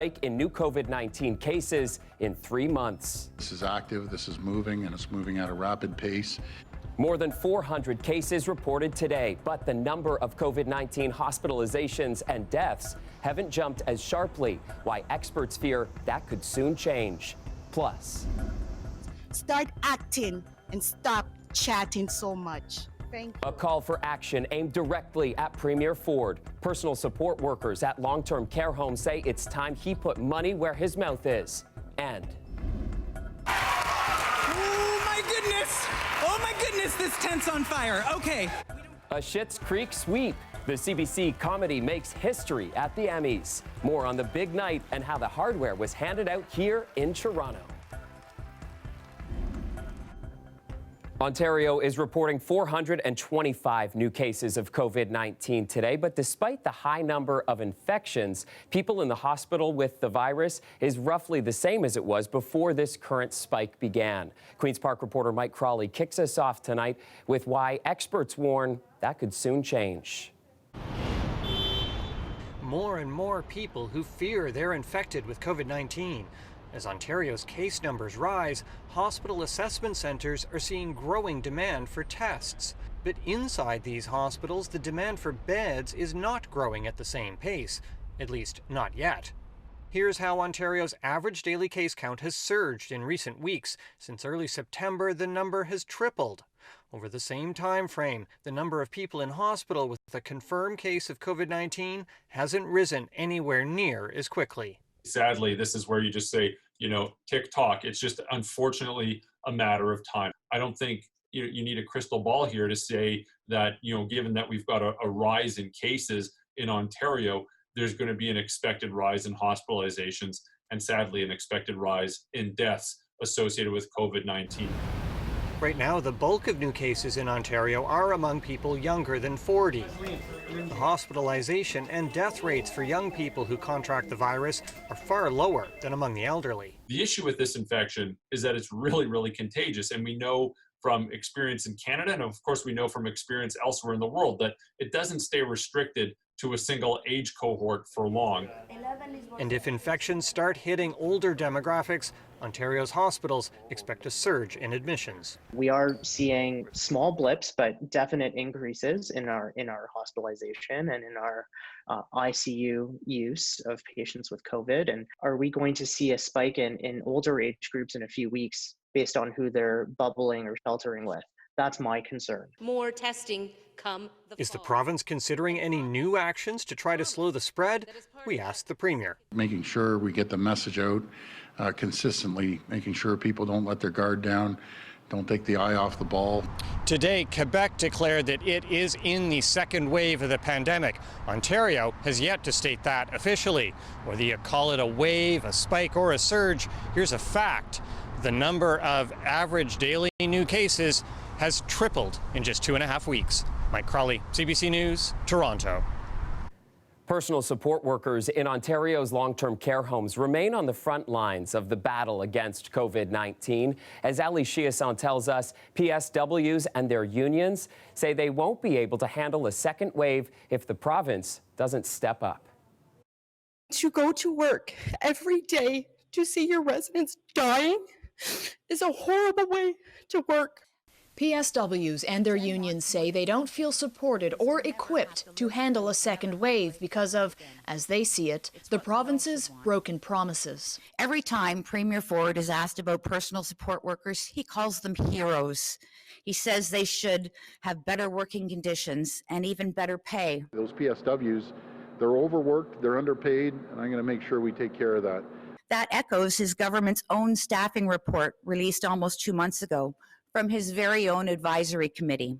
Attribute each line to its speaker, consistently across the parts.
Speaker 1: in new COVID-19 cases in 3 months.
Speaker 2: This is active, this is moving, and it's moving at a rapid pace.
Speaker 1: More than 400 cases reported today, but the number of COVID-19 hospitalizations and deaths haven't jumped as sharply, why experts fear that could soon change. Plus,
Speaker 3: start acting and stop chatting so much. Thank you.
Speaker 1: A call for action aimed directly at Premier Ford. Personal support workers at long-term care homes say it's time he put money where his mouth is. And
Speaker 4: oh my goodness! Oh my goodness, this tent's on fire. Okay.
Speaker 1: A Schitt's Creek sweep. The CBC comedy makes history at the Emmys. More on the big night and how the hardware was handed out here in Toronto. Ontario is reporting 425 new cases of COVID-19 today, but despite the high number of infections, people in the hospital with the virus is roughly the same as it was before this current spike began. Queen's Park reporter Mike Crawley kicks us off tonight with why experts warn that could soon change.
Speaker 5: More and more people who fear they're infected with COVID-19. As Ontario's case numbers rise, hospital assessment centres are seeing growing demand for tests. But inside these hospitals, the demand for beds is not growing at the same pace, at least not yet. Here's how Ontario's average daily case count has surged in recent weeks. Since early September, the number has tripled. Over the same time frame, the number of people in hospital with a confirmed case of COVID-19 hasn't risen anywhere near as quickly.
Speaker 6: Sadly, this is where you just say, tick-tock. It's just unfortunately a matter of time. I don't think you need a crystal ball here to say that, given that we've got a rise in cases in Ontario, there's going to be an expected rise in hospitalizations and sadly an expected rise in deaths associated with COVID-19.
Speaker 5: Right now, the bulk of new cases in Ontario are among people younger than 40. The hospitalization and death rates for young people who contract the virus are far lower than among the elderly.
Speaker 6: The issue with this infection is that it's really, really contagious. And we know from experience in Canada, and of course we know from experience elsewhere in the world, that it doesn't stay restricted to a single age cohort for long.
Speaker 5: And if infections start hitting older demographics, Ontario's hospitals expect a surge in admissions.
Speaker 7: We are seeing small blips, but definite increases in our hospitalization and in our ICU use of patients with COVID. And are we going to see a spike in older age groups in a few weeks based on who they're bubbling or sheltering with? That's my concern.
Speaker 8: More testing come the fall.
Speaker 5: Is the province considering any new actions to try to slow the spread? We asked the Premier.
Speaker 2: Making sure we get the message out consistently, making sure people don't let their guard down, don't take the eye off the ball.
Speaker 5: Today, Quebec declared that it is in the second wave of the pandemic. Ontario has yet to state that officially. Whether you call it a wave, a spike, or a surge, here's a fact. The number of average daily new cases has tripled in just 2.5 weeks. Mike Crawley, CBC News, Toronto.
Speaker 1: Personal support workers in Ontario's long-term care homes remain on the front lines of the battle against COVID-19. As Ali Chiasson tells us, PSWs and their unions say they won't be able to handle a second wave if the province doesn't step up.
Speaker 3: To go to work every day to see your residents dying is a horrible way to work.
Speaker 9: PSWs and their unions say they don't feel supported or equipped to handle a second wave because of, as they see it, the province's broken promises.
Speaker 10: Every time Premier Ford is asked about personal support workers, he calls them heroes. He says they should have better working conditions and even better pay.
Speaker 2: Those PSWs, they're overworked, they're underpaid, and I'm going to make sure we take care of that.
Speaker 10: That echoes his government's own staffing report released almost 2 months ago from his very own advisory committee.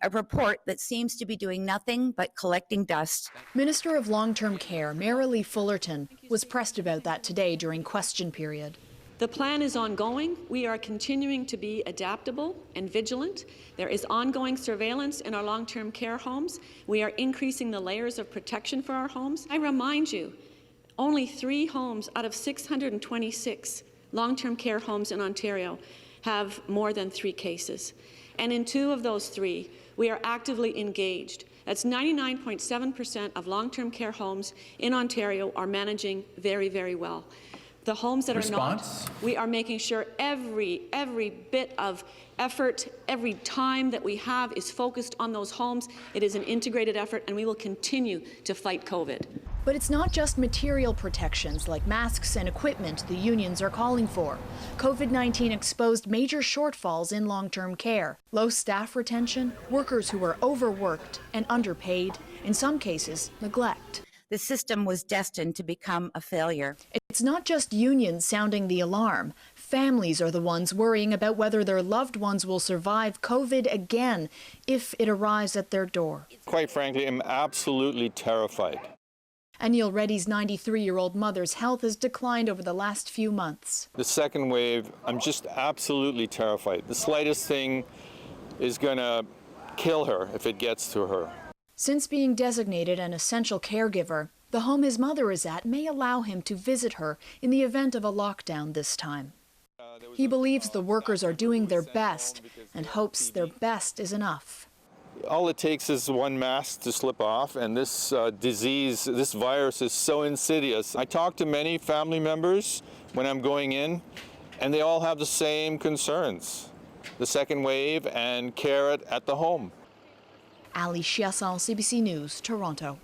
Speaker 10: A report that seems to be doing nothing but collecting dust.
Speaker 9: Minister of Long-Term Care, Marilee Fullerton, was pressed about that today during question period.
Speaker 11: The plan is ongoing. We are continuing to be adaptable and vigilant. There is ongoing surveillance in our long-term care homes. We are increasing the layers of protection for our homes. I remind you, only 3 homes out of 626 long-term care homes in Ontario have more than 3 cases. And in 2 of those 3, we are actively engaged That's 99.7% of long-term care homes in Ontario are managing very, very well. The homes that are not, we are making sure every bit of effort, every time that we have is focused on those homes. It is an integrated effort, and we will continue to fight COVID.
Speaker 9: But it's not just material protections like masks and equipment the unions are calling for. COVID-19 exposed major shortfalls in long-term care, low staff retention, workers who are overworked and underpaid, in some cases, neglect.
Speaker 10: The system was destined to become a failure.
Speaker 9: It's not just unions sounding the alarm. Families are the ones worrying about whether their loved ones will survive COVID again if it arrives at their door.
Speaker 12: Quite frankly, I'm absolutely terrified.
Speaker 9: Anil Reddy's 93-year-old mother's health has declined over the last few months.
Speaker 12: The second wave, I'm just absolutely terrified. The slightest thing is going to kill her if it gets to her.
Speaker 9: Since being designated an essential caregiver, the home his mother is at may allow him to visit her in the event of a lockdown this time. He believes the workers are doing their best and hopes their best is enough.
Speaker 12: All it takes is one mask to slip off, and this disease, this virus is so insidious. I talk to many family members when I'm going in, and they all have the same concerns. The second wave and care at the home.
Speaker 9: Ali Chiasson, CBC News, Toronto.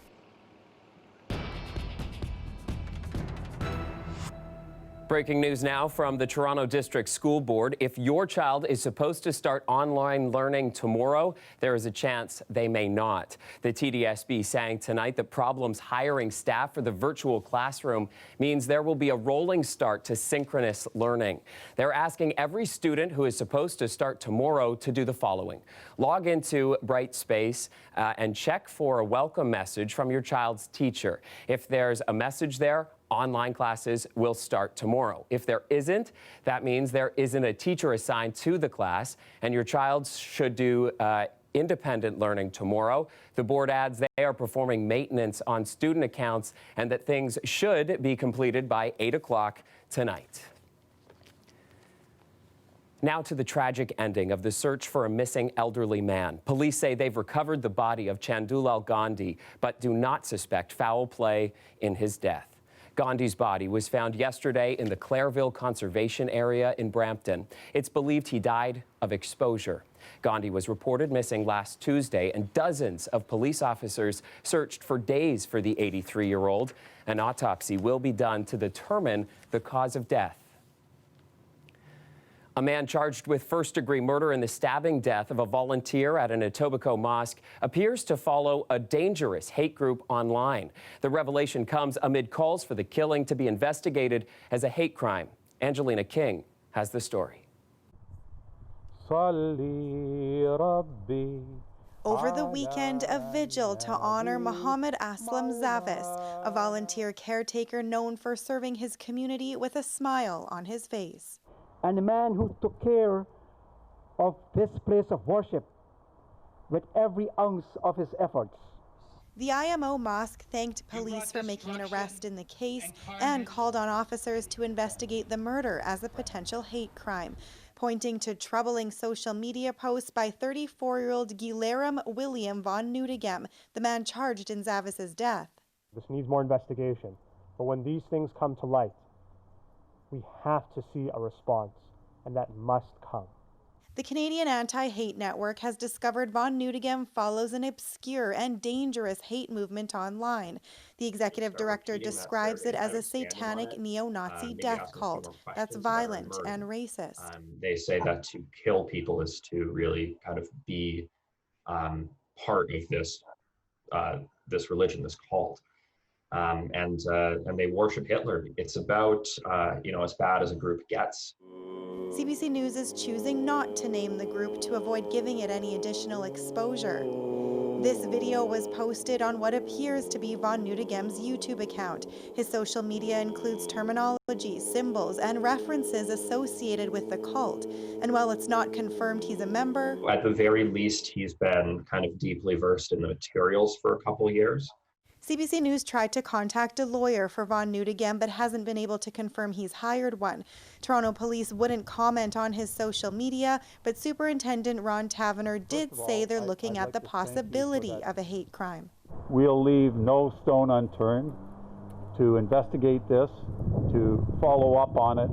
Speaker 1: Breaking news now from the Toronto District School Board. If your child is supposed to start online learning tomorrow, there is a chance they may not. The TDSB saying tonight that problems hiring staff for the virtual classroom means there will be a rolling start to synchronous learning. They're asking every student who is supposed to start tomorrow to do the following. Log into Brightspace and check for a welcome message from your child's teacher. If there's a message there, online classes will start tomorrow. If there isn't, that means there isn't a teacher assigned to the class, and your child should do independent learning tomorrow. The board adds they are performing maintenance on student accounts and that things should be completed by 8 o'clock tonight. Now to the tragic ending of the search for a missing elderly man. Police say they've recovered the body of Chandulal Gandhi, but do not suspect foul play in his death. Gandhi's body was found yesterday in the Claireville Conservation Area in Brampton. It's believed he died of exposure. Gandhi was reported missing last Tuesday, and dozens of police officers searched for days for the 83-year-old. An autopsy will be done to determine the cause of death. A man charged with first-degree murder in the stabbing death of a volunteer at an Etobicoke mosque appears to follow a dangerous hate group online. The revelation comes amid calls for the killing to be investigated as a hate crime. Angelina King has the story.
Speaker 13: Over the weekend, a vigil to honor Mohammed Aslam Zavis, a volunteer caretaker known for serving his community with a smile on his face.
Speaker 14: And a man who took care of this place of worship with every ounce of his efforts.
Speaker 13: The IMO Mosque thanked police for making an arrest in the case and called on officers to investigate the murder as a potential hate crime, pointing to troubling social media posts by 34-year-old Guilherme William von Nudegem, the man charged in Zavis's death.
Speaker 14: This needs more investigation, but when these things come to light, we have to see a response, and that must come.
Speaker 13: The Canadian Anti-Hate Network has discovered von Nudegem follows an obscure and dangerous hate movement online. The executive director describes it as a satanic neo-Nazi death cult that's violent and racist.
Speaker 15: They say that to kill people is to really kind of be part of this religion, this cult. And they worship Hitler. It's about, as bad as a group gets.
Speaker 13: CBC News is choosing not to name the group to avoid giving it any additional exposure. This video was posted on what appears to be von Nudegem's YouTube account. His social media includes terminology, symbols, and references associated with the cult. And while it's not confirmed he's a member,
Speaker 15: at the very least, he's been kind of deeply versed in the materials for a couple years.
Speaker 13: CBC News tried to contact a lawyer for Von Newdigem, but hasn't been able to confirm he's hired one. Toronto police wouldn't comment on his social media, but Superintendent Ron Taverner did say they're looking at the possibility of a hate crime.
Speaker 16: We'll leave no stone unturned to investigate this, to follow up on it,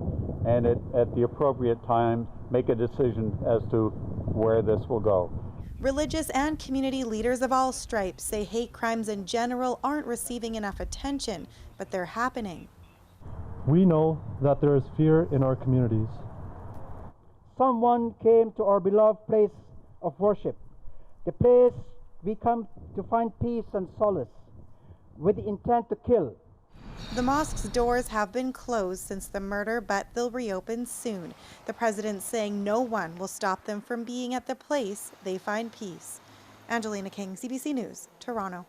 Speaker 16: and at the appropriate time make a decision as to where this will go.
Speaker 13: Religious and community leaders of all stripes say hate crimes in general aren't receiving enough attention, but they're happening.
Speaker 14: We know that there is fear in our communities.
Speaker 17: Someone came to our beloved place of worship, the place we come to find peace and solace, with the intent to kill.
Speaker 13: The mosque's doors have been closed since the murder, but they'll reopen soon. The president saying no one will stop them from being at the place they find peace. Angelina King, CBC News, Toronto.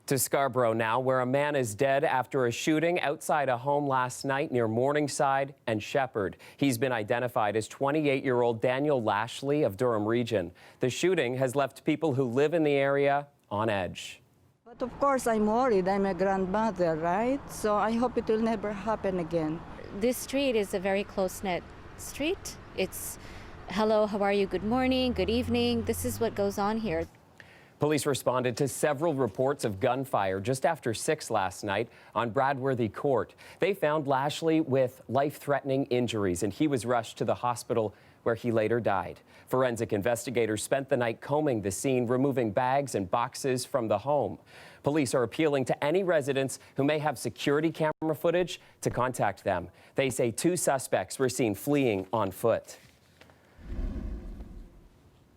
Speaker 1: To Scarborough now, where a man is dead after a shooting outside a home last night near Morningside and Shepherd. He's been identified as 28-year-old Daniel Lashley of Durham Region. The shooting has left people who live in the area on edge.
Speaker 18: But of course, I'm worried. I'm a grandmother, right? So I hope it will never happen again.
Speaker 19: This street is a very close-knit street. It's hello, how are you, good morning, good evening. This is what goes on here.
Speaker 1: Police responded to several reports of gunfire just after 6 last night on Bradworthy Court. They found Lashley with life-threatening injuries, and he was rushed to the hospital where he later died. Forensic investigators spent the night combing the scene, removing bags and boxes from the home. Police are appealing to any residents who may have security camera footage to contact them. They say 2 suspects were seen fleeing on foot.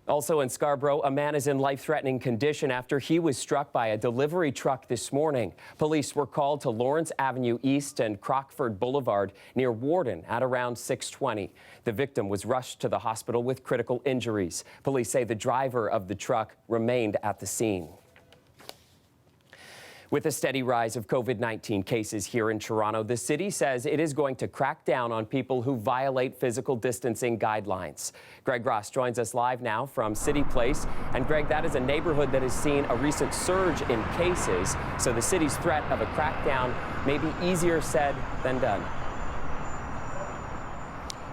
Speaker 1: Also in Scarborough, a man is in life-threatening condition after he was struck by a delivery truck this morning. Police were called to Lawrence Avenue East and Crockford Boulevard near Warden at around 6:20. The victim was rushed to the hospital with critical injuries. Police say the driver of the truck remained at the scene. With a steady rise of COVID-19 cases here in Toronto, the city says it is going to crack down on people who violate physical distancing guidelines. Greg Ross joins us live now from City Place. And Greg, that is a neighborhood that has seen a recent surge in cases, so the city's threat of a crackdown may be easier said than done.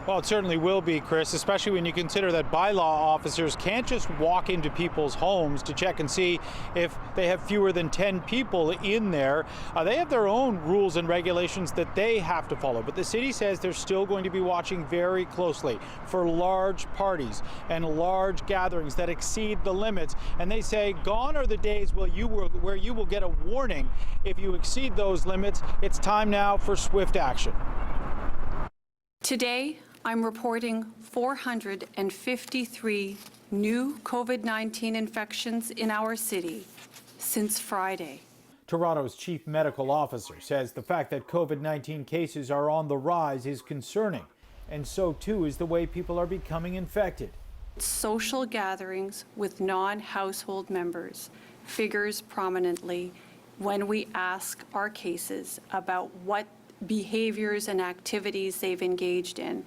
Speaker 20: Well, it certainly will be, Chris, especially when you consider that bylaw officers can't just walk into people's homes to check and see if they have fewer than 10 people in there. They have their own rules and regulations that they have to follow. But the city says they're still going to be watching very closely for large parties and large gatherings that exceed the limits. And they say gone are the days where you will get a warning if you exceed those limits. It's time now for swift action.
Speaker 21: Today, I'm reporting 453 new COVID-19 infections in our city since Friday.
Speaker 20: Toronto's chief medical officer says the fact that COVID-19 cases are on the rise is concerning, and so too is the way people are becoming infected.
Speaker 21: Social gatherings with non-household members figures prominently when we ask our cases about what behaviors and activities they've engaged in.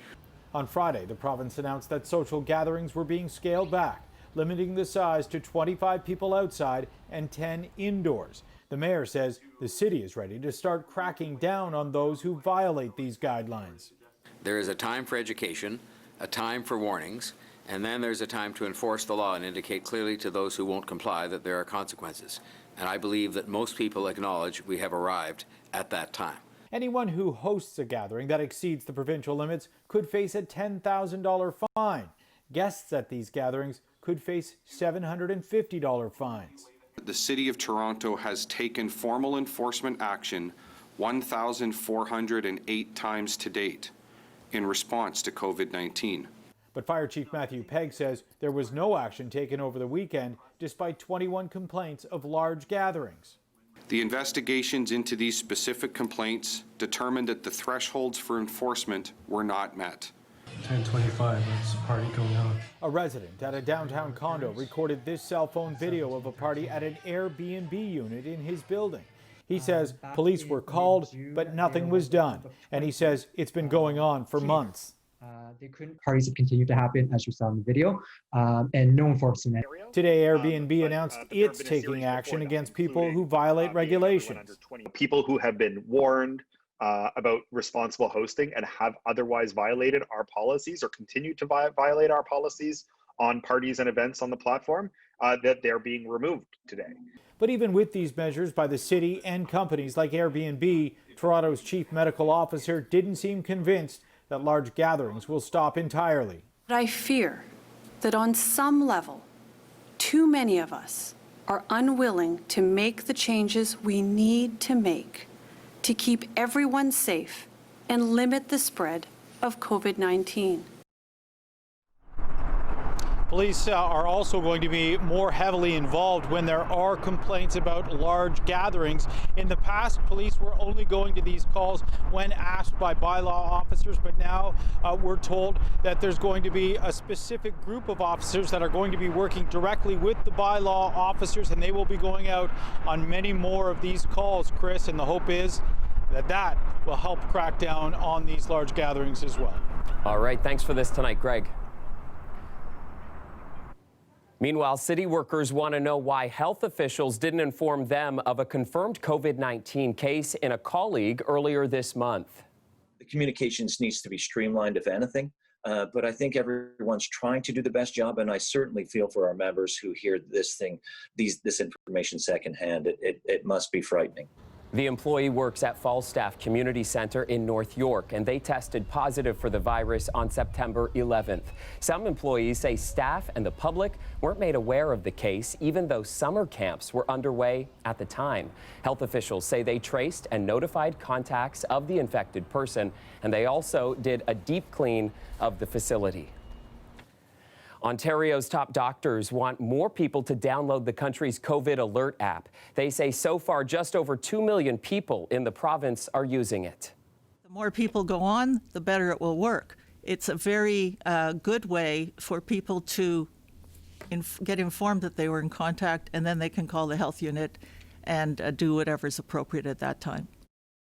Speaker 20: On Friday, the province announced that social gatherings were being scaled back, limiting the size to 25 people outside and 10 indoors. The mayor says the city is ready to start cracking down on those who violate these guidelines.
Speaker 22: There is a time for education, a time for warnings, and then there's a time to enforce the law and indicate clearly to those who won't comply that there are consequences. And I believe that most people acknowledge we have arrived at that time.
Speaker 20: Anyone who hosts a gathering that exceeds the provincial limits could face a $10,000 fine. Guests at these gatherings could face $750 fines.
Speaker 23: The City of Toronto has taken formal enforcement action 1,408 times to date in response to COVID-19.
Speaker 20: But Fire Chief Matthew Pegg says there was no action taken over the weekend despite 21 complaints of large gatherings.
Speaker 23: The investigations into these specific complaints determined that the thresholds for enforcement were not met.
Speaker 14: 10:25, there's a party going on.
Speaker 20: A resident at a downtown condo recorded this cell phone video of a party at an Airbnb unit in his building. He says police were called, but nothing was done. And he says it's been going on for months.
Speaker 4: Parties have continued to happen, as you saw in the video, and no enforcement.
Speaker 20: Today, Airbnb announced it's taking action against people who violate regulations.
Speaker 6: People who have been warned about responsible hosting and have otherwise violated our policies or continue to violate our policies on parties and events on the platform, that they're being removed today.
Speaker 20: But even with these measures by the city and companies like Airbnb, Toronto's chief medical officer didn't seem convinced that large gatherings will stop entirely.
Speaker 21: But I fear that on some level, too many of us are unwilling to make the changes we need to make to keep everyone safe and limit the spread of COVID-19.
Speaker 20: Police are also going to be more heavily involved when there are complaints about large gatherings. In the past, police were only going to these calls when asked by bylaw officers, but now we're told that there's going to be a specific group of officers that are going to be working directly with the bylaw officers, and they will be going out on many more of these calls, Chris, and the hope is that that will help crack down on these large gatherings as well.
Speaker 1: All right, thanks for this tonight, Greg. Meanwhile, city workers want to know why health officials didn't inform them of a confirmed COVID-19 case in a colleague earlier this month.
Speaker 7: The communications needs to be streamlined, if anything, but I think everyone's trying to do the best job, and I certainly feel for our members who hear this information secondhand. It must be frightening.
Speaker 1: The employee works at Falstaff Community Center in North York, and they tested positive for the virus on September 11th. Some employees say staff and the public weren't made aware of the case, even though summer camps were underway at the time. Health officials say they traced and notified contacts of the infected person, and they also did a deep clean of the facility. Ontario's top doctors want more people to download the country's COVID alert app. They say so far just over 2 million people in the province are using it.
Speaker 24: The more people go on, the better it will work. It's a very good way for people to get informed that they were in contact, and then they can call the health unit and do whatever's appropriate at that time.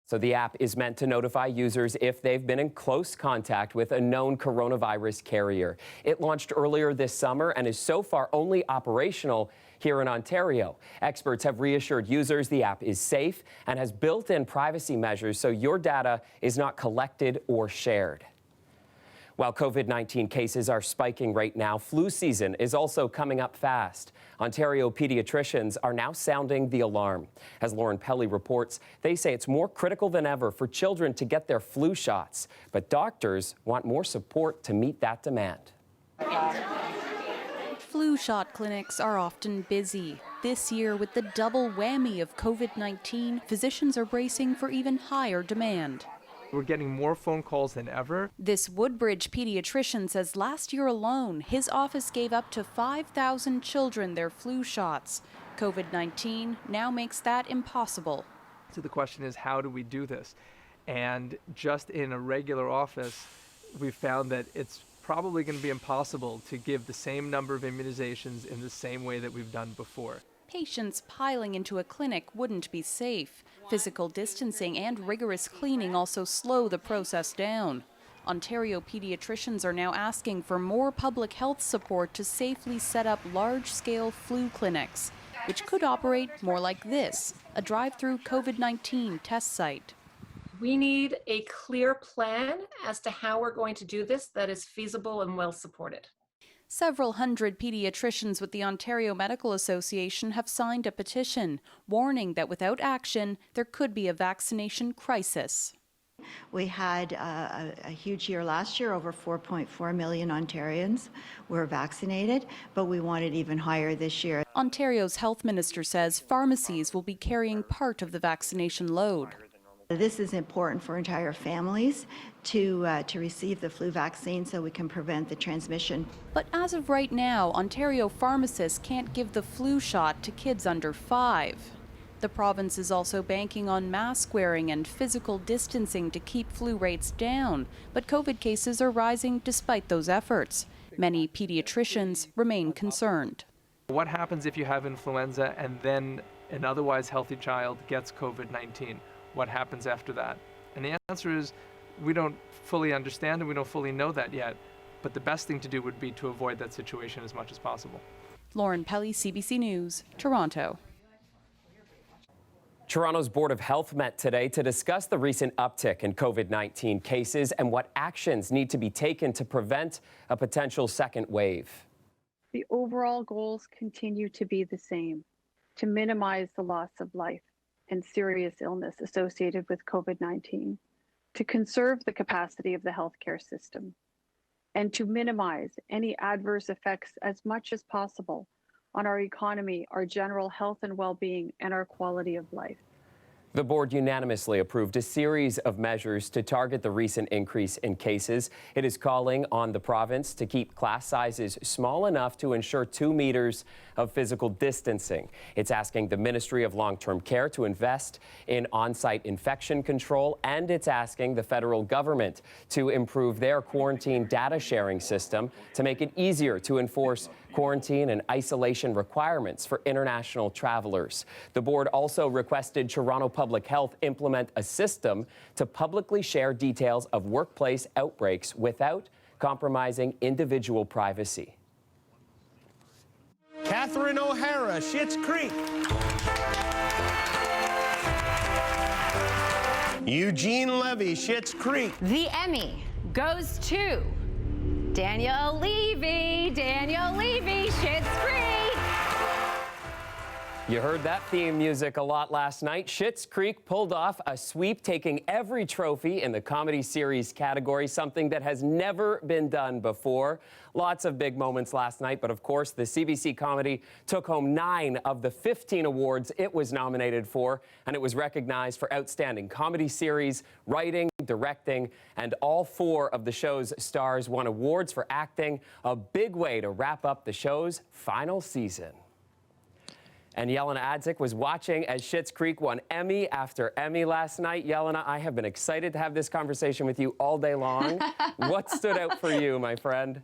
Speaker 1: So the app is meant to notify users if they've been in close contact with a known coronavirus carrier. It launched earlier this summer and is so far only operational here in Ontario. Experts have reassured users the app is safe and has built-in privacy measures so your data is not collected or shared. While COVID-19 cases are spiking right now, flu season is also coming up fast. Ontario pediatricians are now sounding the alarm. As Lauren Pelly reports, they say it's more critical than ever for children to get their flu shots, but doctors want more support to meet that demand.
Speaker 25: Flu shot clinics are often busy. This year, with the double whammy of COVID-19, physicians are bracing for even higher demand.
Speaker 26: We're getting more phone calls than ever.
Speaker 25: This Woodbridge pediatrician says last year alone, his office gave up to 5,000 children their flu shots. COVID-19 now makes that impossible.
Speaker 26: So the question is, how do we do this? And just in a regular office, we found that it's probably going to be impossible to give the same number of immunizations in the same way that we've done before.
Speaker 25: Patients piling into a clinic wouldn't be safe. Physical distancing and rigorous cleaning also slow the process down. Ontario pediatricians are now asking for more public health support to safely set up large-scale flu clinics, which could operate more like this, a drive-through COVID-19 test site.
Speaker 27: We need a clear plan as to how we're going to do this that is feasible and well supported.
Speaker 25: Several hundred pediatricians with the Ontario Medical Association have signed a petition warning that without action, there could be a vaccination crisis.
Speaker 28: We had a huge year last year. Over 4.4 million Ontarians were vaccinated, but we want it even higher this year.
Speaker 25: Ontario's health minister says pharmacies will be carrying part of the vaccination load.
Speaker 28: This is important for entire families to receive the flu vaccine so we can prevent the transmission.
Speaker 25: But as of right now, Ontario pharmacists can't give the flu shot to kids under 5. The province is also banking on mask wearing and physical distancing to keep flu rates down, but COVID cases are rising despite those efforts. Many pediatricians remain concerned.
Speaker 26: What happens if you have influenza and then an otherwise healthy child gets COVID-19? What happens after that? And the answer is We don't fully understand and we don't fully know that yet, but the best thing to do would be to avoid that situation as much as possible.
Speaker 25: Lauren Pelly, CBC News, Toronto.
Speaker 1: Toronto's Board of Health met today to discuss the recent uptick in COVID-19 cases and what actions need to be taken to prevent a potential second wave.
Speaker 2: The overall goals continue to be the same: to minimize the loss of life and serious illness associated with COVID-19, to conserve the capacity of the healthcare system, and to minimize any adverse effects as much as possible on our economy, our general health and well-being, and our quality of life.
Speaker 1: The board unanimously approved a series of measures to target the recent increase in cases. It is calling on the province to keep class sizes small enough to ensure 2 meters of physical distancing. It's asking the Ministry of Long-Term Care to invest in on-site infection control, and it's asking the federal government to improve their quarantine data sharing system to make it easier to enforce quarantine and isolation requirements for international travelers. The board also requested Toronto Public Health implement a system to publicly share details of workplace outbreaks without compromising individual privacy.
Speaker 3: Catherine O'Hara, Schitt's Creek. Eugene Levy, Schitt's Creek.
Speaker 5: The Emmy goes to Daniel Levy. Daniel Levy, Schitt's Creek.
Speaker 1: You heard that theme music a lot last night. Schitt's Creek pulled off a sweep, taking every trophy in the comedy series category, something that has never been done before. Lots of big moments last night, but of course, the CBC comedy took home 9 of the 15 awards it was nominated for, and it was recognized for Outstanding Comedy Series, Writing, Directing, and all 4 of the show's stars won awards for acting. A big way to wrap up the show's final season. And Yelena Adzik was watching as Schitt's Creek won Emmy after Emmy last night. Yelena, I have been excited to have this conversation with you all day long. What stood out for you, my friend?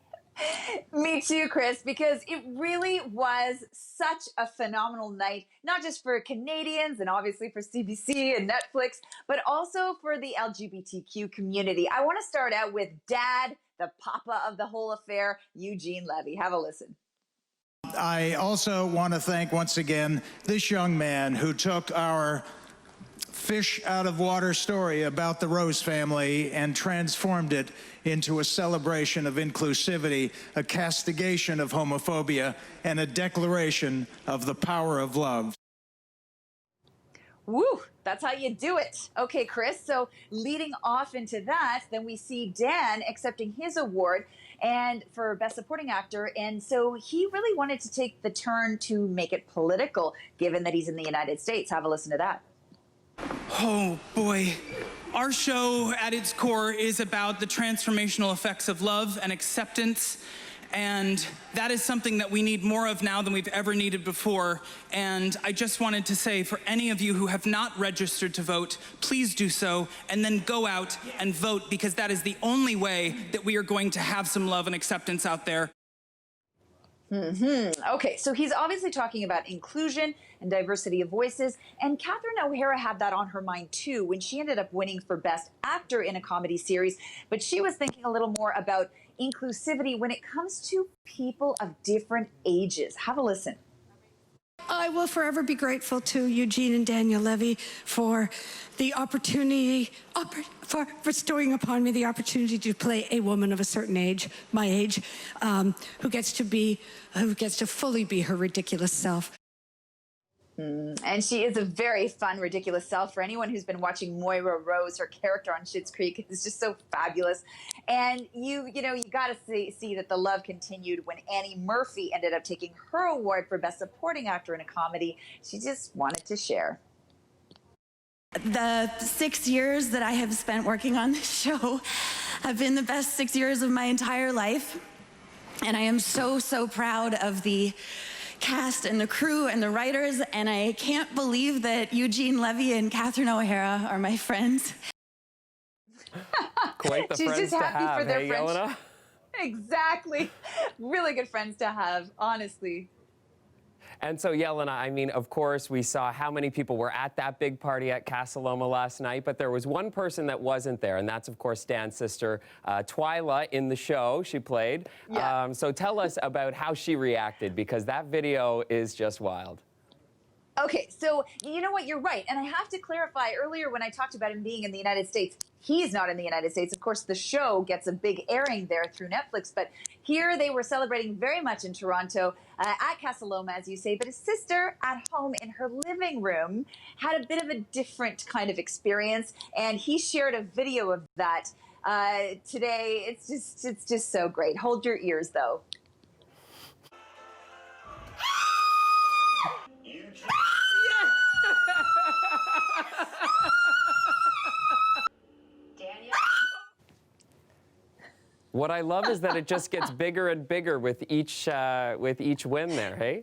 Speaker 8: Me too, Chris, because it really was such a phenomenal night, not just for Canadians and obviously for CBC and Netflix, but also for the LGBTQ community. I want to start out with Dad, the papa of the whole affair, Eugene Levy. Have a listen.
Speaker 9: I also want to thank once again this young man who took our fish out of water story about the Rose family and transformed it into a celebration of inclusivity, a castigation of homophobia, and a declaration of the power of love.
Speaker 8: Woo, that's how you do it. Okay, Chris, so leading off into that, then we see Dan accepting his award and for Best Supporting Actor, and so he really wanted to take the turn to make it political, given that he's in the United States. Have a listen to that.
Speaker 10: Oh boy. Our show at its core is about the transformational effects of love and acceptance, and that is something that we need more of now than we've ever needed before. And I just wanted to say, for any of you who have not registered to vote, please do so, and then go out and vote, because that is the only way that we are going to have some love and acceptance out there.
Speaker 8: Okay, so he's obviously talking about inclusion and diversity of voices, and Catherine O'Hara had that on her mind too when she ended up winning for Best Actor in a Comedy Series, but she was thinking a little more about inclusivity when it comes to people of different ages. Have a listen.
Speaker 11: I will forever be grateful to Eugene and Daniel Levy for the opportunity, for bestowing upon me the opportunity to play a woman of a certain age, my age, who gets to fully be her ridiculous self.
Speaker 8: And she is a very fun, ridiculous self. For anyone who's been watching Moira Rose, her character on Schitt's Creek is just so fabulous. And you got to see that the love continued when Annie Murphy ended up taking her award for Best Supporting Actor in a Comedy. She just wanted to share.
Speaker 11: The 6 years that I have spent working on this show have been the best 6 years of my entire life. And I am so, so proud of the cast and the crew and the writers, and I can't believe that Eugene Levy and Catherine O'Hara are my friends.
Speaker 1: Quite the
Speaker 8: She's
Speaker 1: friends
Speaker 8: just happy
Speaker 1: to have,
Speaker 8: for their
Speaker 1: hey,
Speaker 8: friendship.
Speaker 1: Yelena?
Speaker 8: Exactly. Really good friends to have, honestly.
Speaker 1: And so, Yelena, I mean, of course, we saw how many people were at that big party at Casa Loma last night, but there was one person that wasn't there, and that's, of course, Dan's sister, Twyla, in the show she played.
Speaker 8: Yeah.
Speaker 1: So tell us about how she reacted, because that video is just wild.
Speaker 8: Okay, so you know what? You're right. And I have to clarify, earlier when I talked about him being in the United States, he's not in the United States. Of course, the show gets a big airing there through Netflix, but here they were celebrating very much in Toronto at Casa Loma, as you say. But his sister at home in her living room had a bit of a different kind of experience, and he shared a video of that today. It's just so great. Hold your ears, though.
Speaker 1: What I love is that it just gets bigger and bigger with each win there, hey?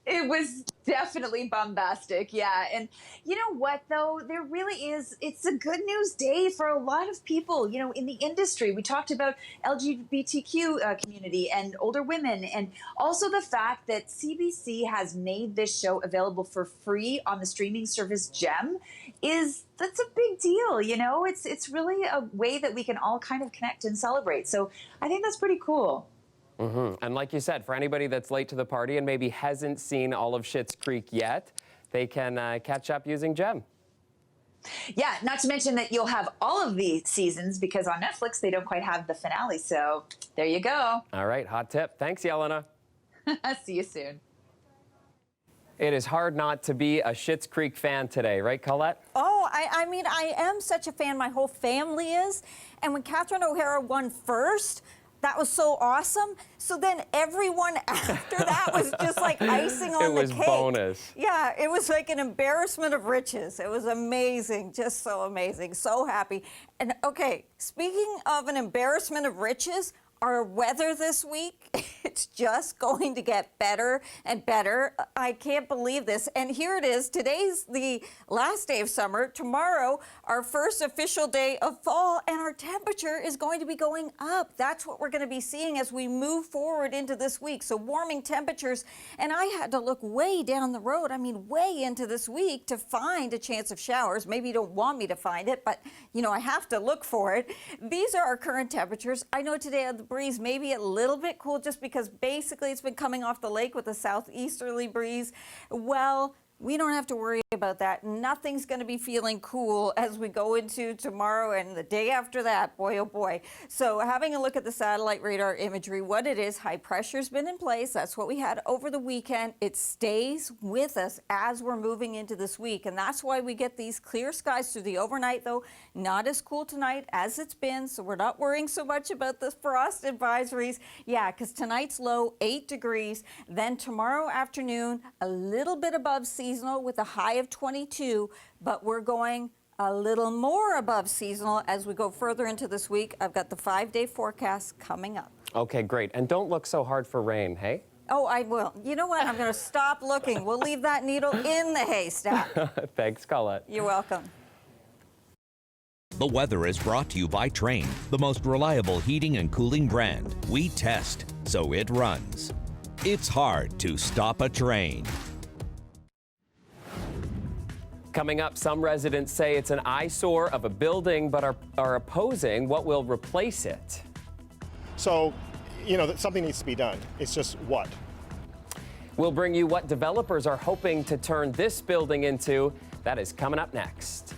Speaker 8: It was definitely bombastic, yeah. And you know what, though? There really is, it's a good news day for a lot of people, you know, in the industry. We talked about LGBTQ community and older women, and also the fact that CBC has made this show available for free on the streaming service Gem that's a big deal, you know? It's really a way that we can all kind of connect and celebrate. So I think that's pretty cool.
Speaker 1: And like you said, for anybody that's late to the party and maybe hasn't seen all of Schitt's Creek yet, they can catch up using Gem.
Speaker 8: Yeah, not to mention that you'll have all of the seasons, because on Netflix they don't quite have the finale. So there you go.
Speaker 1: All right, hot tip. Thanks, Yelena.
Speaker 8: See you soon.
Speaker 1: It is hard not to be a Schitt's Creek fan today, right, Colette?
Speaker 12: Oh, I mean, I am such a fan. My whole family is. And when Catherine O'Hara won first, that was so awesome. So then everyone after that was just like icing on the cake.
Speaker 1: It was bonus.
Speaker 12: Yeah, it was like an embarrassment of riches. It was amazing, just so amazing, so happy. And okay, speaking of an embarrassment of riches, our weather this week, it's just going to get better and better. I can't believe this. And here it is. Today's the last day of summer. Tomorrow, our first official day of fall, and our temperature is going to be going up. That's what we're going to be seeing as we move forward into this week. So warming temperatures. And I had to look way down the road, I mean, way into this week to find a chance of showers. Maybe you don't want me to find it, but, you know, I have to look for it. These are our current temperatures. I know today the breeze may be a little bit cool just because basically it's been coming off the lake with a southeasterly breeze. Well, we don't have to worry about that. Nothing's going to be feeling cool as we go into tomorrow and the day after that. Boy, oh boy. So having a look at the satellite radar imagery, what it is, high pressure's been in place. That's what we had over the weekend. It stays with us as we're moving into this week. And that's why we get these clear skies through the overnight, though. Not as cool tonight as it's been. So we're not worrying so much about the frost advisories. Yeah, because tonight's low, 8 degrees. Then tomorrow afternoon, a little bit above seasonal with a high of 22, but we're going a little more above seasonal as we go further into this week. I've got the 5-day forecast coming up.
Speaker 1: Okay, great. And don't look so hard for rain, hey?
Speaker 12: Oh, I will. You know what? I'm going to stop looking. We'll leave that needle in the haystack.
Speaker 1: Thanks, Colette.
Speaker 12: You're welcome.
Speaker 13: The weather is brought to you by Trane, the most reliable heating and cooling brand. We test, so it runs. It's hard to stop a train.
Speaker 1: Coming up, some residents say it's an eyesore of a building, but are opposing what will replace it.
Speaker 15: So, you know, something needs to be done. It's just what?
Speaker 1: We'll bring you what developers are hoping to turn this building into. That is coming up next.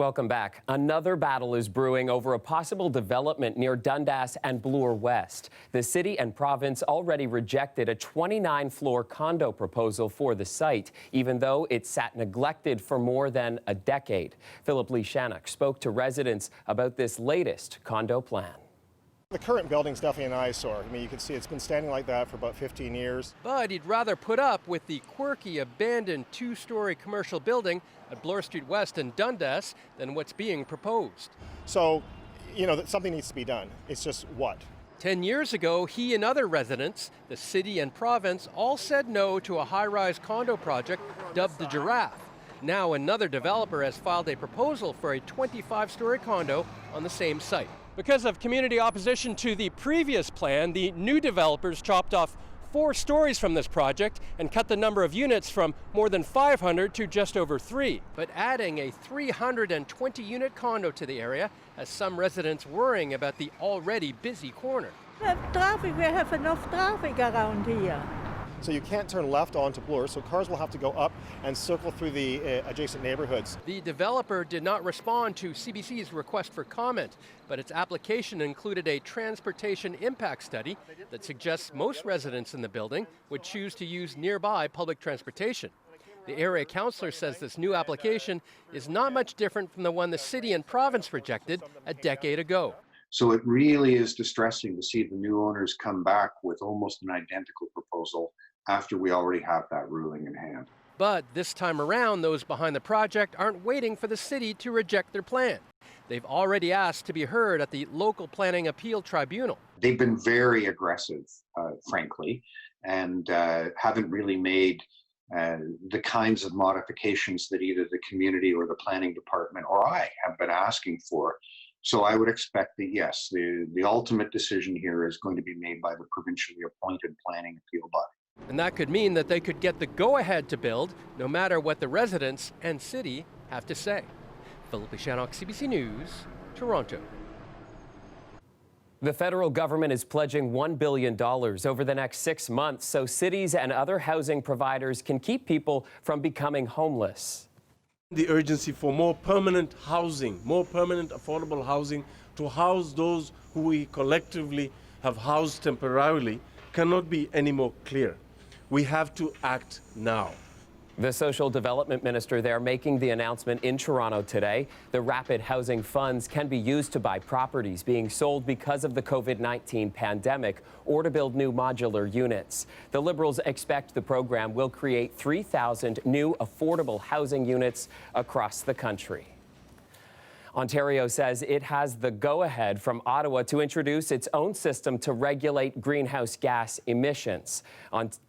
Speaker 1: Welcome back. Another battle is brewing over a possible development near Dundas and Bloor West. The city and province already rejected a 29-floor condo proposal for the site, even though it sat neglected for more than a decade. Philip Lee Shannock spoke to residents about this latest condo plan.
Speaker 15: The current building's definitely an eyesore. I mean, you can see it's been standing like that for about 15 years.
Speaker 4: But he'd rather put up with the quirky, abandoned two-story commercial building at Bloor Street West in Dundas than what's being proposed.
Speaker 15: So, something needs to be done. It's just what?
Speaker 4: 10 years ago, he and other residents, the city and province, all said no to a high-rise condo project dubbed the Giraffe. Now another developer has filed a proposal for a 25-story condo on the same site. Because of community opposition to the previous plan, the new developers chopped off 4 stories from this project and cut the number of units from more than 500 to just over 3. But adding a 320-unit condo to the area has some residents worrying about the already busy corner.
Speaker 14: We have enough traffic around here.
Speaker 15: So you can't turn left onto Bloor, so cars will have to go up and circle through the adjacent neighborhoods.
Speaker 4: The developer did not respond to CBC's request for comment, but its application included a transportation impact study that suggests most residents in the building would choose to use nearby public transportation. The area councillor says this new application is not much different from the one the city and province rejected a decade ago.
Speaker 16: So it really is distressing to see the new owners come back with almost an identical proposal after we already have that ruling in hand.
Speaker 4: But this time around, those behind the project aren't waiting for the city to reject their plan. They've already asked to be heard at the local planning appeal tribunal.
Speaker 16: They've been very aggressive, frankly, and haven't really made the kinds of modifications that either the community or the planning department or I have been asking for. So I would expect that, yes, the ultimate decision here is going to be made by the provincially appointed planning appeal body.
Speaker 4: And that could mean that they could get the go-ahead to build, no matter what the residents and city have to say. Philip Shannock, CBC News, Toronto.
Speaker 1: The federal government is pledging $1 billion over the next 6 months so cities and other housing providers can keep people from becoming homeless.
Speaker 17: The urgency for more permanent housing, more permanent affordable housing to house those who we collectively have housed temporarily cannot be any more clear. We have to act now.
Speaker 1: The social development minister there making the announcement in Toronto today. The rapid housing funds can be used to buy properties being sold because of the COVID-19 pandemic or to build new modular units. The Liberals expect the program will create 3,000 new affordable housing units across the country. Ontario says it has the go-ahead from Ottawa to introduce its own system to regulate greenhouse gas emissions.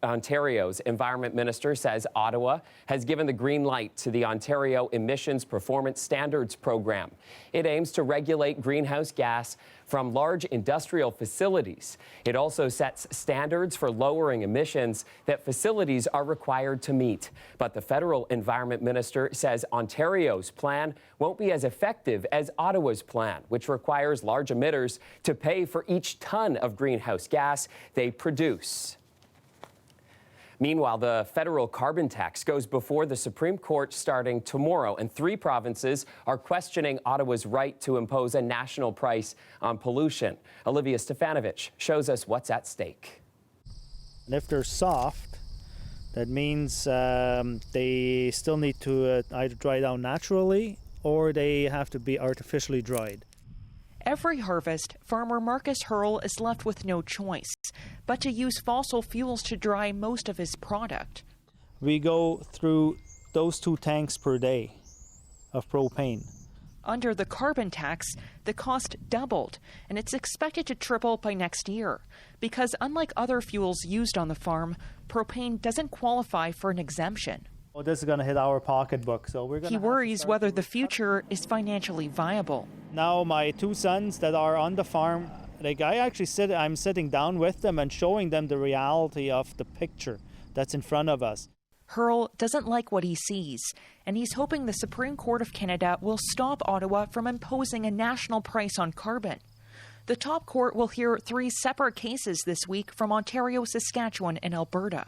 Speaker 1: Ontario's Environment Minister says Ottawa has given the green light to the Ontario Emissions Performance Standards Program. It aims to regulate greenhouse gas from large industrial facilities. It also sets standards for lowering emissions that facilities are required to meet. But the federal Environment Minister says Ontario's plan won't be as effective as Ottawa's plan, which requires large emitters to pay for each ton of greenhouse gas they produce. Meanwhile, the federal carbon tax goes before the Supreme Court starting tomorrow, and 3 provinces are questioning Ottawa's right to impose a national price on pollution. Olivia Stefanovic shows us what's at stake.
Speaker 18: And if they're soft, that means they still need to either dry down naturally or they have to be artificially dried.
Speaker 19: Every harvest, farmer Marcus Hurl is left with no choice but to use fossil fuels to dry most of his product.
Speaker 18: We go through those 2 tanks per day of propane.
Speaker 19: Under the carbon tax, the cost doubled, and it's expected to triple by next year, because unlike other fuels used on the farm, propane doesn't qualify for an exemption.
Speaker 18: Well, this is going to hit our pocketbook, so we're going to.
Speaker 19: He worries whether the future is financially viable.
Speaker 18: Now, my 2 sons that are on the farm, I'm sitting down with them and showing them the reality of the picture that's in front of us.
Speaker 19: Hurl doesn't like what he sees, and he's hoping the Supreme Court of Canada will stop Ottawa from imposing a national price on carbon. The top court will hear 3 separate cases this week from Ontario, Saskatchewan, and Alberta.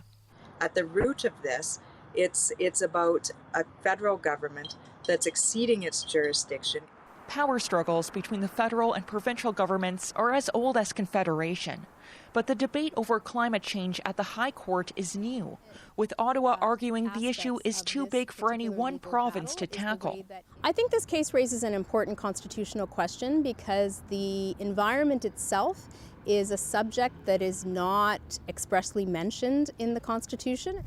Speaker 22: At the root of this, it's about a federal government
Speaker 6: that's exceeding its jurisdiction.
Speaker 19: Power struggles between the federal and provincial governments are as old as Confederation. But the debate over climate change at the High Court is new, with Ottawa arguing the issue is too big for any one province to tackle.
Speaker 7: I think this case raises an important constitutional question because the environment itself is a subject that is not expressly mentioned in the Constitution.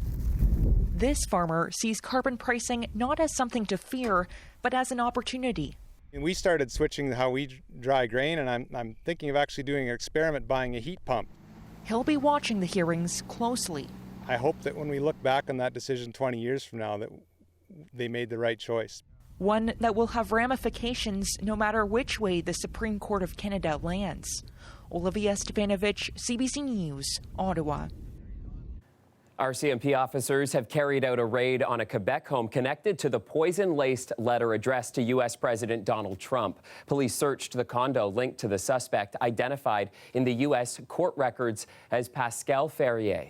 Speaker 19: This farmer sees carbon pricing not as something to fear, but as an opportunity.
Speaker 20: And we started switching how we dry grain, and I'm thinking of actually doing an experiment buying a heat pump.
Speaker 19: He'll be watching the hearings closely.
Speaker 20: I hope that when we look back on that decision 20 years from now that they made the right choice.
Speaker 19: One that will have ramifications no matter which way the Supreme Court of Canada lands. Olivia Stepanovich, CBC News, Ottawa.
Speaker 1: RCMP officers have carried out a raid on a Quebec home connected to the poison-laced letter addressed to U.S. President Donald Trump. Police searched the condo linked to the suspect, identified in the U.S. court records as Pascal Ferrier.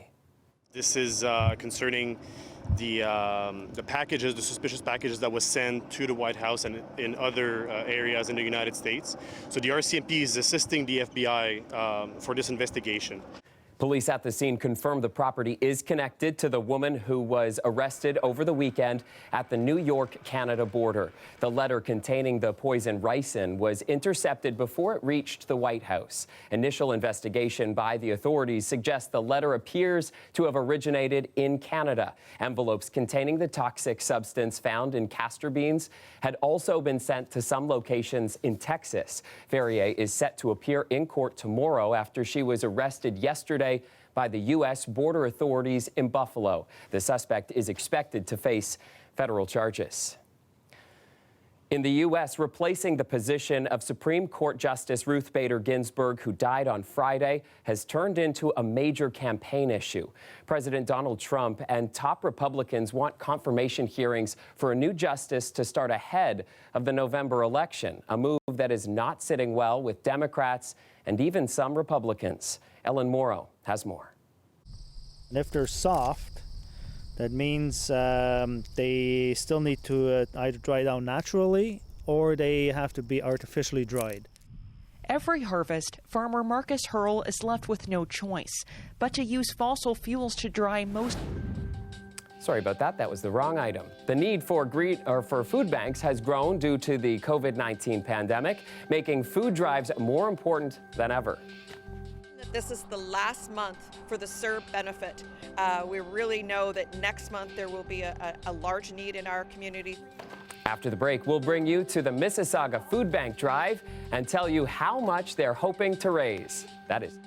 Speaker 21: This is concerning the packages, the suspicious packages that was sent to the White House and in other areas in the United States. So the RCMP is assisting the FBI for this investigation.
Speaker 1: Police at the scene confirmed the property is connected to the woman who was arrested over the weekend at the New York-Canada border. The letter containing the poison ricin was intercepted before it reached the White House. Initial investigation by the authorities suggests the letter appears to have originated in Canada. Envelopes containing the toxic substance found in castor beans had also been sent to some locations in Texas. Ferrier is set to appear in court tomorrow after she was arrested yesterday by the U.S. border authorities in Buffalo. The suspect is expected to face federal charges. In the U.S., replacing the position of Supreme Court Justice Ruth Bader Ginsburg, who died on Friday, has turned into a major campaign issue. President Donald Trump and top Republicans want confirmation hearings for a new justice to start ahead of the November election, a move that is not sitting well with Democrats and even some Republicans. Ellen Morrow has more.
Speaker 18: And if they're soft, that means they still need to either dry down naturally or they have to be artificially dried.
Speaker 19: Every harvest, farmer Marcus Hurl is left with no choice but to use fossil fuels to dry most.
Speaker 1: Sorry about that. That was the wrong item. The need for food banks has grown due to the COVID-19 pandemic, making food drives more important than ever.
Speaker 22: This is the last month for the CERB benefit. We really know that next month there will be a large need in our community.
Speaker 1: After the break, we'll bring you to the Mississauga Food Bank Drive and tell you how much they're hoping to raise. That is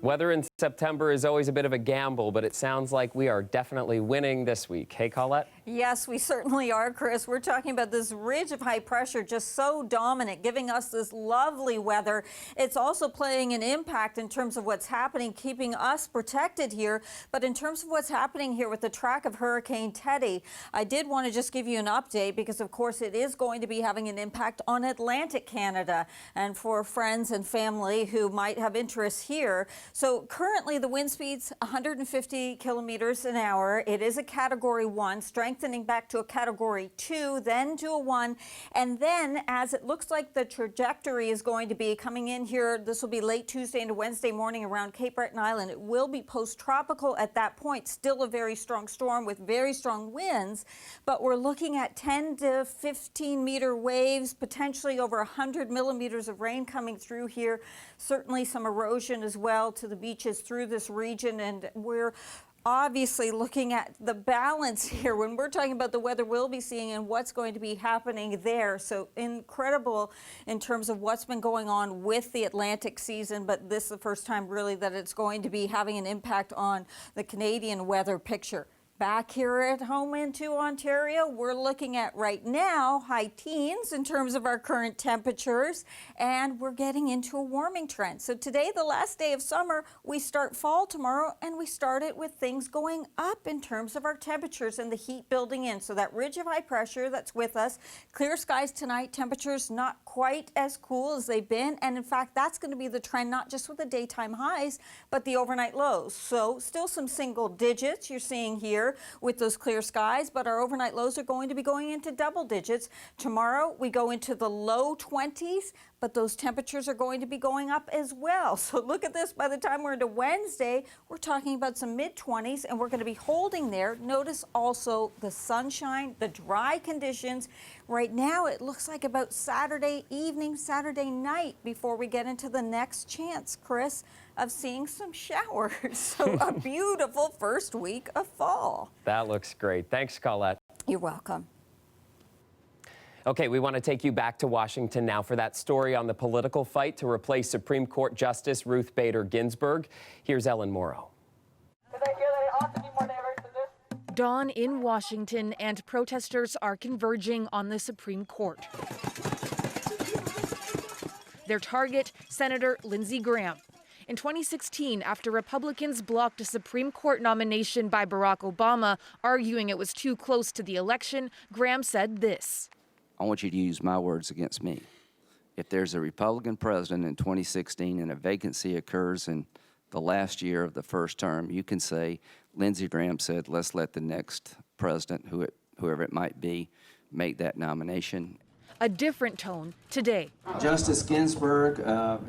Speaker 1: Weather in September is always a bit of a gamble, but it sounds like we are definitely winning this week. Hey, Colette?
Speaker 12: Yes, we certainly are, Chris. We're talking about this ridge of high pressure just so dominant, giving us this lovely weather. It's also playing an impact in terms of what's happening, keeping us protected here. But in terms of what's happening here with the track of Hurricane Teddy, I did want to just give you an update because, of course, it is going to be having an impact on Atlantic Canada. And for friends and family who might have interests here, so currently the wind speed's 150 kilometers an hour. It is a Category 1, strengthening back to a Category 2, then to a 1. And then as it looks like the trajectory is going to be coming in here, this will be late Tuesday into Wednesday morning around Cape Breton Island. It will be post-tropical at that point, still a very strong storm with very strong winds. But we're looking at 10 to 15 meter waves, potentially over 100 millimeters of rain coming through here. Certainly some erosion as well to the beaches through this region, and we're obviously looking at the balance here when we're talking about the weather we'll be seeing and what's going to be happening there. So incredible in terms of what's been going on with the Atlantic season, but this is the first time really that it's going to be having an impact on the Canadian weather picture. Back here at home into Ontario, we're looking at right now high teens in terms of our current temperatures, and we're getting into a warming trend. So today, the last day of summer, we start fall tomorrow, and we start it with things going up in terms of our temperatures and the heat building in. So that ridge of high pressure that's with us, clear skies tonight, temperatures not quite as cool as they've been, and in fact, that's going to be the trend not just with the daytime highs, but the overnight lows. So still some single digits you're seeing here with those clear skies, but our overnight lows are going to be going into double digits. Tomorrow we go into the low 20s, but those temperatures are going to be going up as well. So look at this, by the time we're into Wednesday, we're talking about some mid-20s, and we're going to be holding there. Notice also the sunshine, the dry conditions. Right now it looks like about Saturday evening, Saturday night before we get into the next chance, Chris, of seeing some showers. So a beautiful first week of fall.
Speaker 1: That looks great. Thanks, Colette.
Speaker 12: You're welcome.
Speaker 1: Okay, we want to take you back to Washington now for that story on the political fight to replace Supreme Court Justice Ruth Bader Ginsburg. Here's Ellen Morrow.
Speaker 2: Dawn in Washington, and protesters are converging on the Supreme Court. Their target, Senator Lindsey Graham. In 2016, after Republicans blocked a Supreme Court nomination by Barack Obama, arguing it was too close to the election, Graham said this.
Speaker 3: I want you to use my words against me. If there's a Republican president in 2016 and a vacancy occurs in the last year of the first term, you can say, Lindsey Graham said, let's let the next president, whoever it might be, make that nomination.
Speaker 2: A different tone today.
Speaker 23: Justice Ginsburg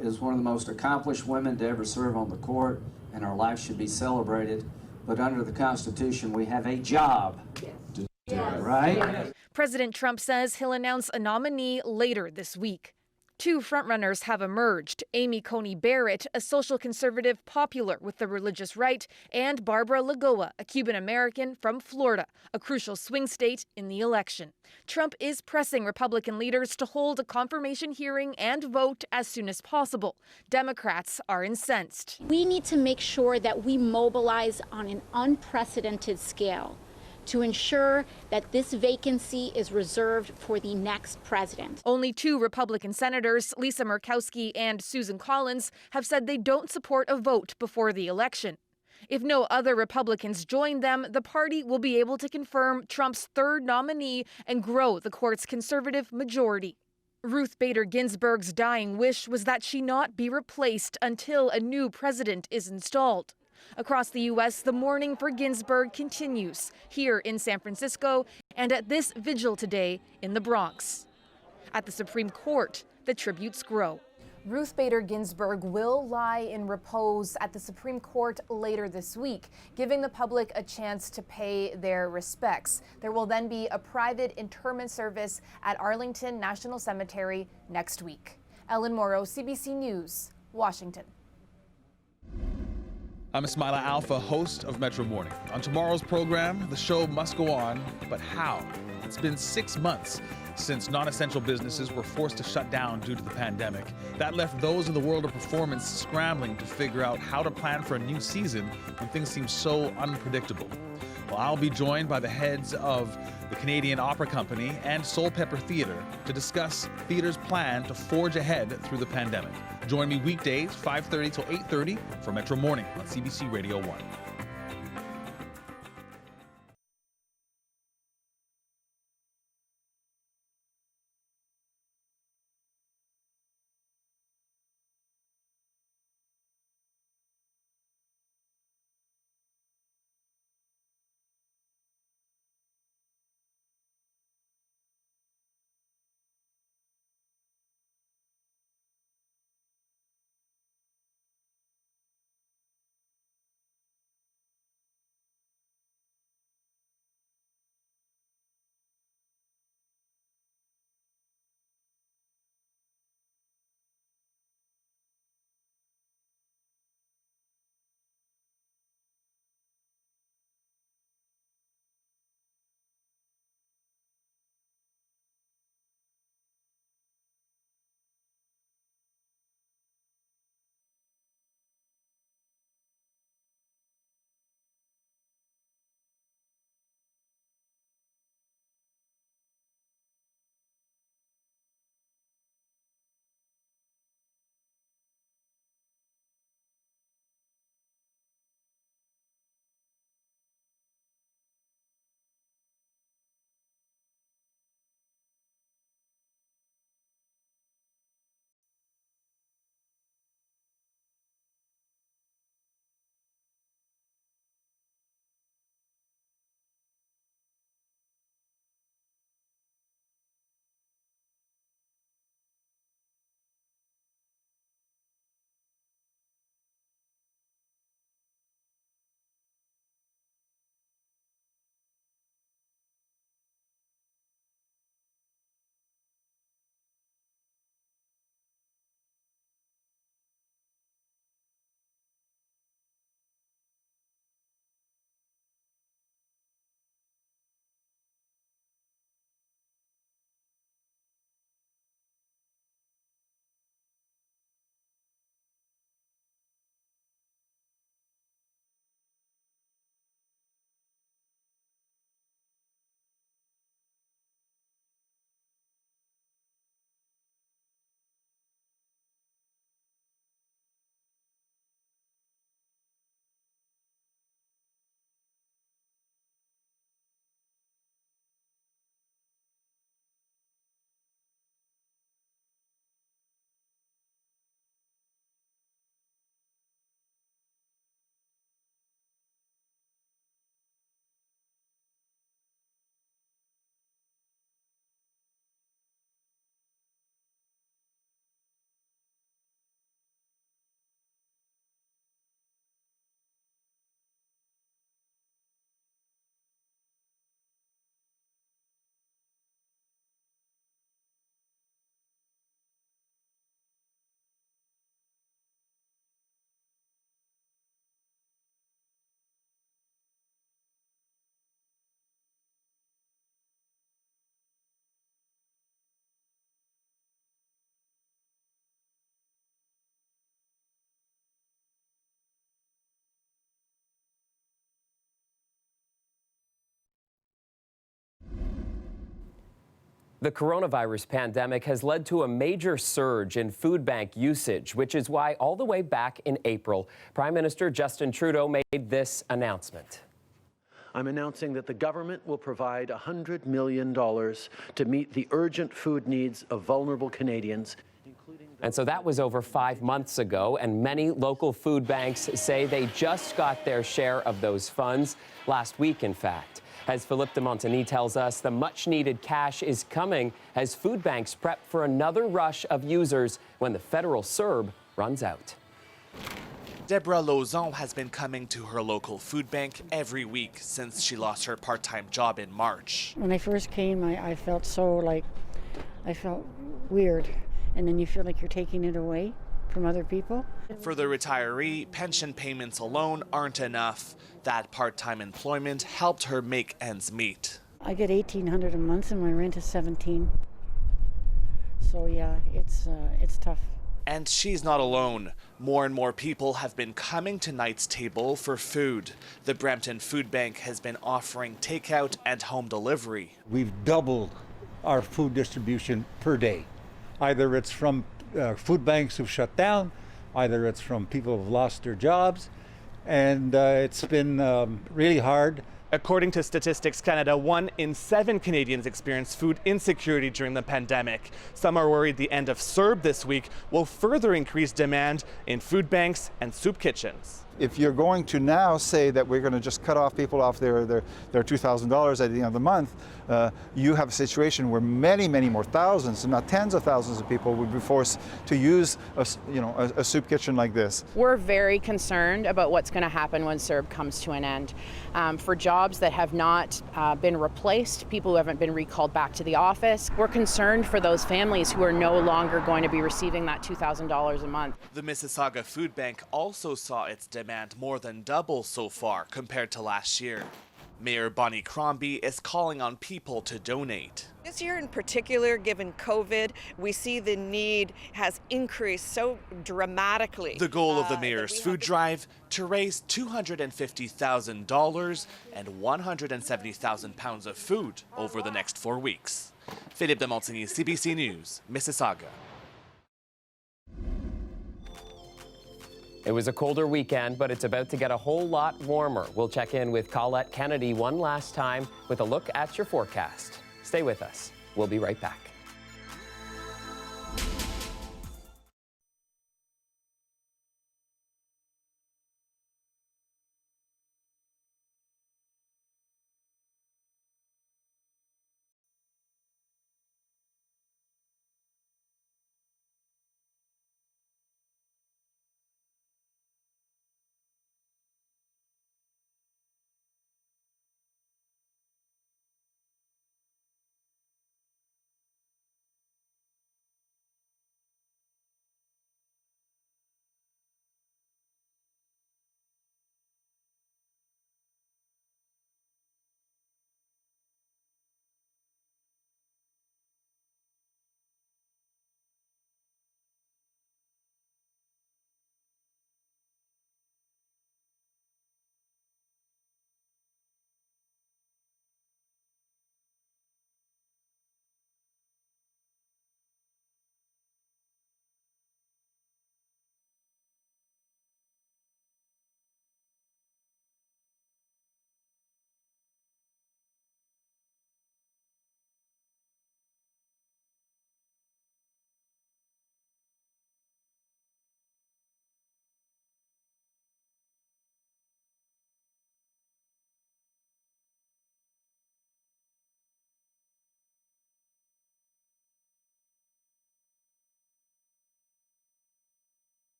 Speaker 23: is one of the most accomplished women to ever serve on the court, and her life should be celebrated. But under the Constitution, we have a job to do, right?
Speaker 2: President Trump says he'll announce a nominee later this week. Two frontrunners have emerged, Amy Coney Barrett, a social conservative popular with the religious right, and Barbara Lagoa, a Cuban-American from Florida, a crucial swing state in the election. Trump is pressing Republican leaders to hold a confirmation hearing and vote as soon as possible. Democrats are incensed.
Speaker 24: We need to make sure that we mobilize on an unprecedented scale to ensure that this vacancy is reserved for the next president.
Speaker 2: Only two Republican senators, Lisa Murkowski and Susan Collins, have said they don't support a vote before the election. If no other Republicans join them, the party will be able to confirm Trump's third nominee and grow the court's conservative majority. Ruth Bader Ginsburg's dying wish was that she not be replaced until a new president is installed. Across the U.S., the mourning for Ginsburg continues here in San Francisco and at this vigil today in the Bronx. At the Supreme Court, the tributes grow.
Speaker 25: Ruth Bader Ginsburg will lie in repose at the Supreme Court later this week, giving the public a chance to pay their respects. There will then be a private interment service at Arlington National Cemetery next week. Ellen Morrow, CBC News, Washington.
Speaker 26: I'm Ismaila Alpha, host of Metro Morning. On tomorrow's program, the show must go on, but how?
Speaker 5: It's been 6 months since non-essential businesses were forced to shut down due to the pandemic. That left those in the world of performance scrambling to figure out how to plan for a new season when things seem so unpredictable. Well, I'll be joined by the heads of the Canadian Opera Company and Soul Pepper Theatre to discuss theatre's plan to forge ahead through the pandemic. Join me weekdays, 5:30 till 8:30 for Metro Morning on CBC Radio 1.
Speaker 1: The coronavirus pandemic has led to a major surge in food bank usage, which is why all the way back in April, Prime Minister Justin Trudeau made this announcement.
Speaker 8: I'm announcing that the government will provide $100 million to meet the urgent food needs of vulnerable Canadians.
Speaker 1: And so that was over 5 months ago, and many local food banks say they just got their share of those funds last week, in fact. As Philippe de Montagny tells us, the much-needed cash is coming as food banks prep for another rush of users when the federal CERB runs out.
Speaker 9: Deborah Lauzon has been coming to her local food bank every week since she lost her part-time job in March.
Speaker 10: When I first came, I felt I felt weird. And then you feel like you're taking it away from other people.
Speaker 9: For the retiree, pension payments alone aren't enough. That part-time employment helped her make ends meet.
Speaker 10: I get $1,800 a month and my rent is $17. So yeah, it's tough.
Speaker 9: And she's not alone. More and more people have been coming to Knight's Table for food. The Brampton Food Bank has been offering takeout and home delivery.
Speaker 11: We've doubled our food distribution per day. Either it's from food banks who've shut down, either it's from people who've lost their jobs, and it's been really hard.
Speaker 9: According to Statistics Canada, 1 in 7 Canadians experienced food insecurity during the pandemic. Some are worried the end of CERB this week will further increase demand in food banks and soup kitchens.
Speaker 13: If you're going to now say that we're going to just cut off people off their $2,000 at the end of the month, you have a situation where many more thousands, and not tens of thousands of people would be forced to use a soup kitchen like this.
Speaker 14: We're very concerned about what's going to happen when CERB comes to an end. For jobs that have not been replaced, people who haven't been recalled back to the office, we're concerned for those families who are no longer going to be receiving that $2,000 a month.
Speaker 9: The Mississauga Food Bank also saw its demand more than double so far compared to last year. Mayor Bonnie Crombie is calling on people to donate.
Speaker 22: This year in particular, given COVID, we see the need has increased so dramatically.
Speaker 9: The goal of the mayor's food drive to raise $250,000 and 170,000 pounds of food over the next 4 weeks. Philippe de Montigny, CBC News, Mississauga.
Speaker 1: It was a colder weekend, but it's about to get a whole lot warmer. We'll check in with Colette Kennedy one last time with a look at your forecast. Stay with us. We'll be right back.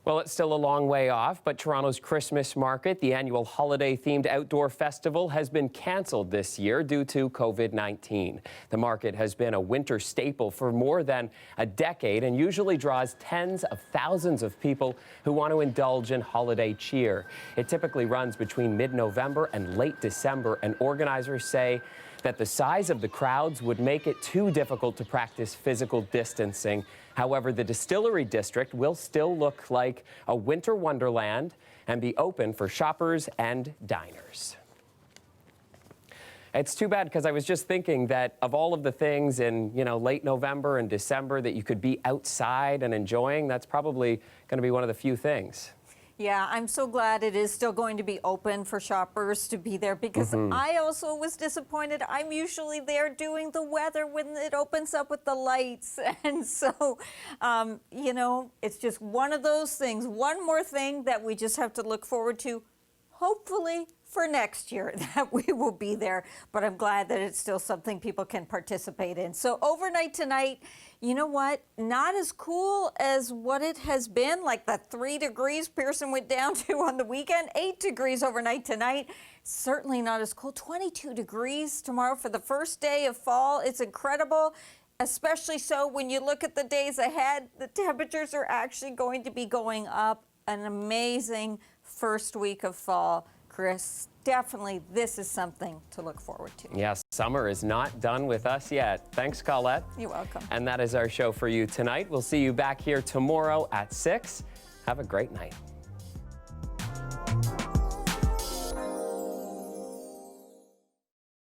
Speaker 1: Well, it's still a long way off, but Toronto's Christmas market, the annual holiday-themed outdoor festival, has been canceled this year due to COVID-19. The market has been a winter staple for more than a decade and usually draws tens of thousands of people who want to indulge in holiday cheer. It typically runs between mid-November and late December, and organizers say that the size of the crowds would make it too difficult to practice physical distancing. However, the Distillery District will still look like a winter wonderland and be open for shoppers and diners. It's too bad, because I was just thinking that of all of the things in, late November and December that you could be outside and enjoying, that's probably going to be one of the few things.
Speaker 12: Yeah, I'm so glad it is still going to be open for shoppers to be there, because I also was disappointed. I'm usually there doing the weather when it opens up with the lights. And so, it's just one of those things, one more thing that we just have to look forward to, hopefully for next year, that we will be there. But I'm glad that it's still something people can participate in. So overnight tonight, you know what? Not as cool as what it has been, like the 3 degrees Pearson went down to on the weekend. 8 degrees overnight tonight. Certainly not as cool. 22 degrees tomorrow for the first day of fall. It's incredible, especially so when you look at the days ahead. The temperatures are actually going to be going up. An amazing first week of fall. Chris, definitely this is something to look forward to.
Speaker 1: Yes, summer is not done with us yet. Thanks, Colette.
Speaker 12: You're welcome.
Speaker 1: And that is our show for you tonight. We'll see you back here tomorrow at 6. Have a great night.